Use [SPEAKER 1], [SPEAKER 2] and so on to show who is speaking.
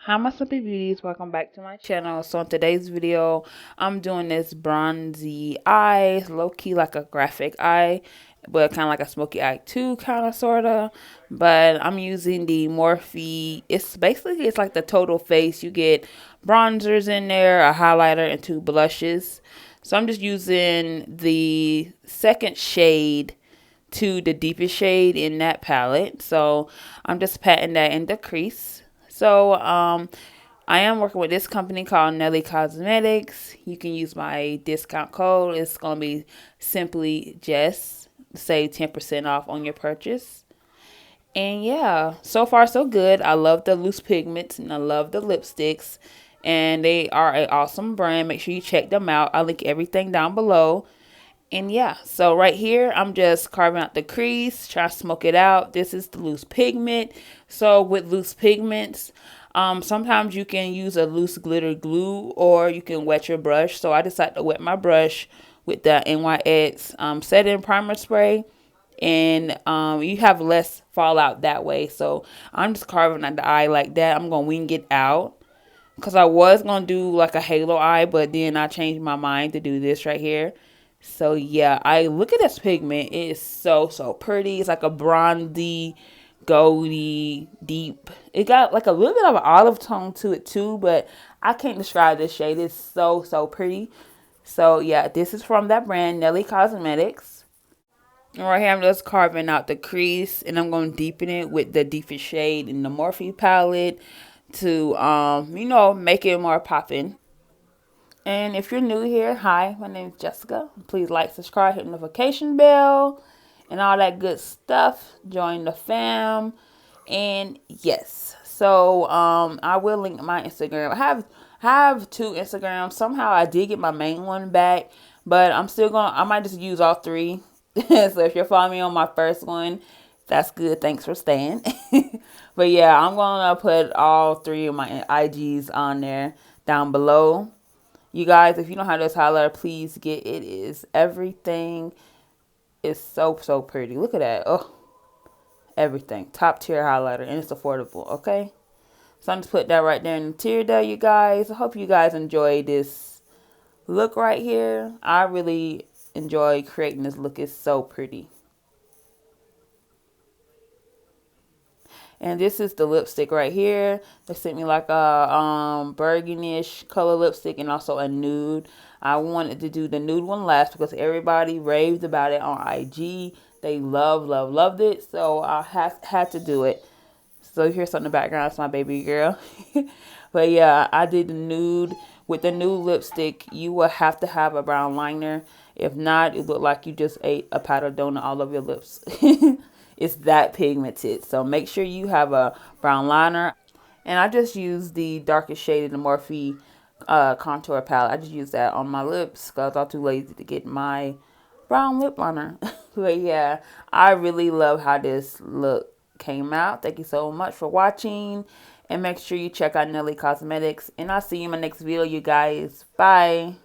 [SPEAKER 1] Hi my Sleepy Beauties, welcome back to my channel. So in today's video, I'm doing this bronzy eye, low-key like a graphic eye, but kind of like a smoky eye too, kind of sorta. But I'm using the Morphe. It's like the total face. You get bronzers in there, a highlighter, and two blushes. So I'm just using the second shade to the deepest shade in that palette. So I'm just patting that in the crease. So I am working with this company called Nelly Cosmetics. You can use my discount code. It's going to be simply Jess. Save 10% off on your purchase. And yeah, so far so good. I love the loose pigments and I love the lipsticks. And they are an awesome brand. Make sure you check them out. I'll link everything down below. And yeah, so right here, I'm just carving out the crease, try to smoke it out. This is the loose pigment. So with loose pigments, sometimes you can use a loose glitter glue or you can wet your brush. So I decided to wet my brush with the NYX setting primer spray. And you have less fallout that way. So I'm just carving out the eye like that. I'm going to wing it out. Because I was going to do like a halo eye, but then I changed my mind to do this right here. So yeah, I look at this pigment. It is so pretty. It's like a bronzy, goldy, deep. It got like a little bit of an olive tone to it too, but I can't describe this shade. It's so pretty. So yeah, this is from that brand, Nelly Cosmetics. And right here, I'm just carving out the crease, and I'm going to deepen it with the deepest shade in the Morphe palette to, make it more popping. And if you're new here, hi, my name is Jessica. Please like, subscribe, hit the notification bell, and all that good stuff. Join the fam. And yes, so I will link my Instagram. I have two Instagrams. Somehow I did get my main one back, but I might just use all three. So if you're following me on my first one, that's good. Thanks for staying. But yeah, I'm gonna put all three of my IGs on there down below. You guys, if you don't have this highlighter, please get it. It is everything. It's so pretty. Look at that. Oh, everything. Top tier highlighter, and it's affordable. Okay, so I'm just put that right there in the tier there, you guys. I hope you guys enjoy this look right here. I really enjoy creating this look. It's so pretty. And this is the lipstick right here. They sent me like a burgundy-ish color lipstick and also a nude. I wanted to do the nude one last because everybody raved about it on IG. They loved it. So I had to do it. So here's something in the background. It's my baby girl. But yeah, I did the nude. With the nude lipstick, you will have to have a brown liner. If not, it look like you just ate a powdered donut all over your lips. It's that pigmented. So make sure you have a brown liner. And I just use the darkest shade in the Morphe contour palette. I just use that on my lips because I'm too lazy to get my brown lip liner. But yeah, I really love how this look came out. Thank you so much for watching. And make sure you check out Nelly Cosmetics. And I'll see you in my next video, you guys. Bye.